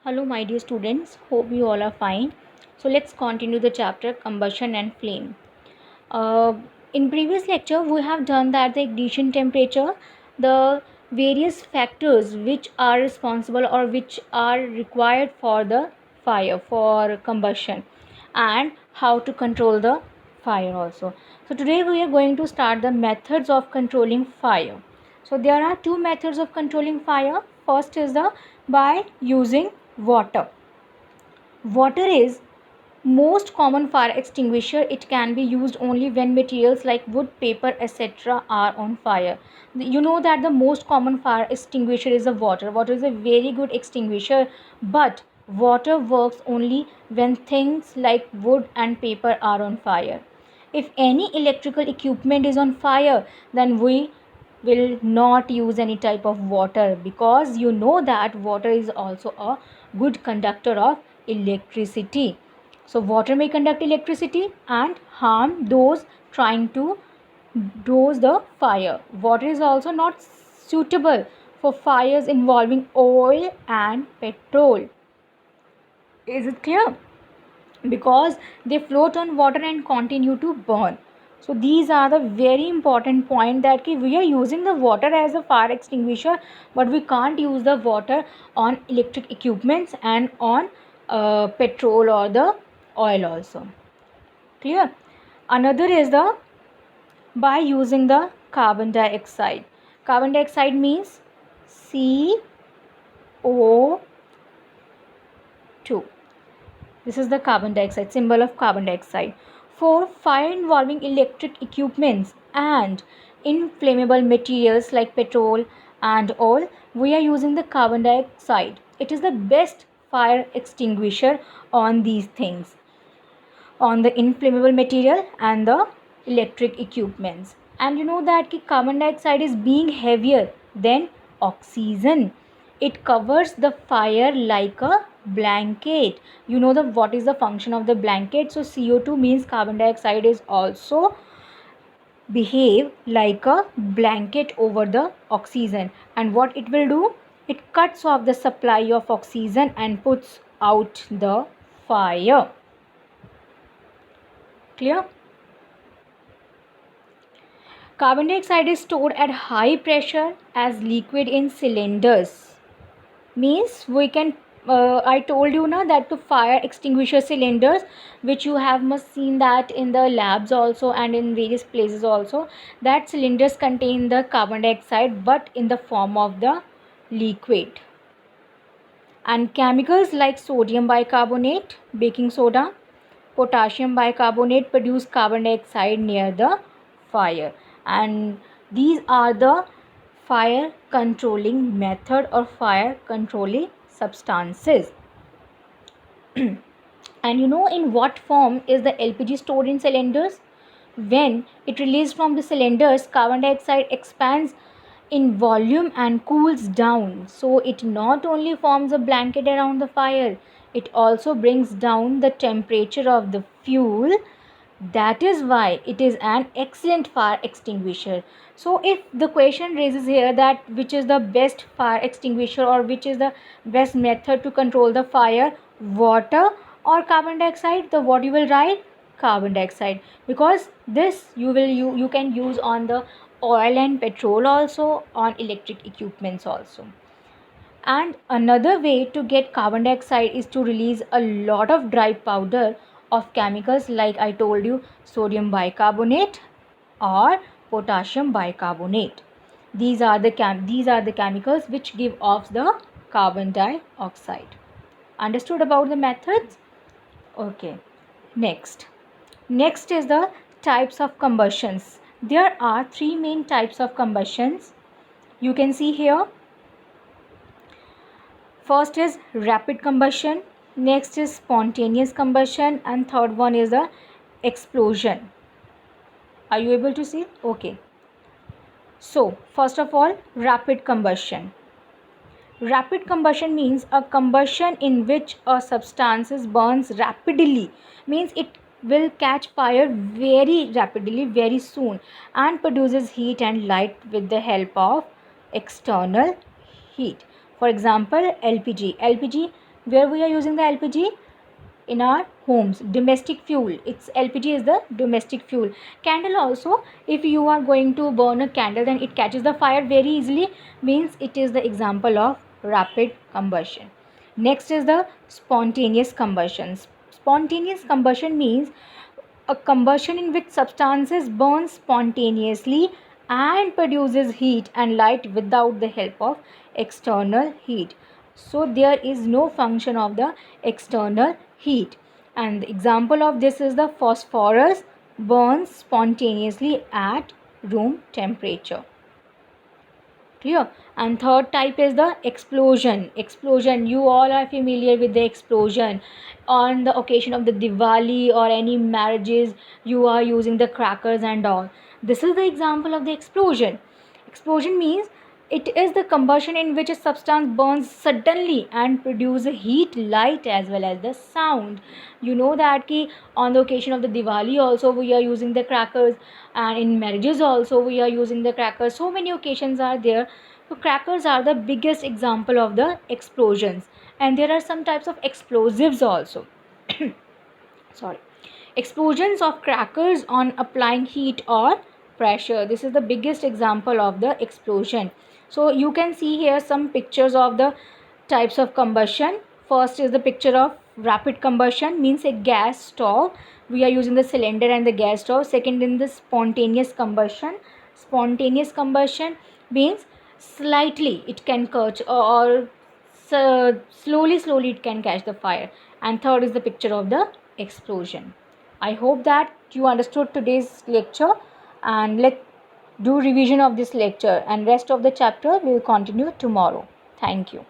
Hello, my dear students. Hope you all are fine. So let's continue the chapter combustion and flame. Uh, in previous lecture, we have done that the ignition temperature, the various factors which are responsible or which are required for the fire, for combustion, and how to control the fire also. So today we are going to start the methods of controlling fire. So there are two methods of controlling fire. First is the by using water. Water is most common fire extinguisher. It can be used only when materials like wood, paper, etc. are on fire. You know that the most common fire extinguisher is the water. Water is a very good extinguisher, but water works only when things like wood and paper are on fire. If any electrical equipment is on fire, then we will not use any type of water, because you know that water is also a good conductor of electricity. So water may conduct electricity and harm those trying to douse the fire. Water is also not suitable for fires involving oil and petrol. Is it clear? Because they float on water and continue to burn. So these are the very important point, that we are using the water as a fire extinguisher, but we can't use the water on electric equipments and on petrol or the oil also. Clear? Another is the by using the carbon dioxide. Carbon dioxide means CO2. This is the carbon dioxide, symbol of carbon dioxide. For fire involving electric equipments and inflammable materials like petrol and oil, we are using the carbon dioxide. It is the best fire extinguisher on these things, on the inflammable material and the electric equipments. And you know that carbon dioxide is being heavier than oxygen. It covers the fire like a blanket. You know what is the function of the blanket. So CO2 means carbon dioxide is also behave like a blanket over the oxygen. And what it will do, it cuts off the supply of oxygen and puts out the fire. Clear? Carbon dioxide is stored at high pressure as liquid in cylinders. Means we can, I told you now that the fire extinguisher cylinders, which you have must seen that in the labs also and in various places also, that cylinders contain the carbon dioxide but in the form of the liquid. And chemicals like sodium bicarbonate, baking soda, potassium bicarbonate produce carbon dioxide near the fire. And these are the fire controlling method or fire controlling substances. And you know in what form is the LPG stored in cylinders? When it released from the cylinders, carbon dioxide expands in volume and cools down. So it not only forms a blanket around the fire, it also brings down the temperature of the fuel. That is why it is an excellent fire extinguisher. So if the question raises here that which is the best fire extinguisher or which is the best method to control the fire, water or carbon dioxide, the what you will write? Carbon dioxide, because this you can use on the oil and petrol also, on electric equipments also. And another way to get carbon dioxide is to release a lot of dry powder of chemicals like I told you, sodium bicarbonate or potassium bicarbonate. These are the chemicals which give off the carbon dioxide. Understood about the methods? Okay. Next is the types of combustions. There are three main types of combustions. You can see here. First is rapid combustion, next is spontaneous combustion, and third one is the explosion. Are you able to see? Okay. So, first of all, rapid combustion. Rapid combustion means a combustion in which a substance burns rapidly. Means it will catch fire very rapidly, very soon, and produces heat and light with the help of external heat. For example, LPG. LPG Where we are using the LPG? In our homes, domestic fuel. It's LPG is the domestic fuel. Candle also, if you are going to burn a candle, then it catches the fire very easily, means it is the example of rapid combustion. Next is the spontaneous combustion. Spontaneous combustion means a combustion in which substances burn spontaneously and produces heat and light without the help of external heat. So there is no function of the external heat. And the example of this is the phosphorus burns spontaneously at room temperature. Clear? And third type is the explosion. You all are familiar with the explosion. On the occasion of the Diwali or any marriages, you are using the crackers and all. This is the example of the explosion means it is the combustion in which a substance burns suddenly and produces heat, light as well as the sound. You know that ki on the occasion of the Diwali also we are using the crackers, and in marriages also we are using the crackers. So many occasions are there. So crackers are the biggest example of the explosions, and there are some types of explosives also. Sorry. Explosions of crackers on applying heat or pressure. This is the biggest example of the explosion. So you can see here some pictures of the types of combustion. First is the picture of rapid combustion, means a gas stove. We are using the cylinder and the gas stove. Second, in the spontaneous combustion. Spontaneous combustion means slightly it can catch, or slowly it can catch the fire. And third is the picture of the explosion. I hope that you understood today's lecture, and let's do revision of this lecture, and rest of the chapter we will continue tomorrow. Thank you.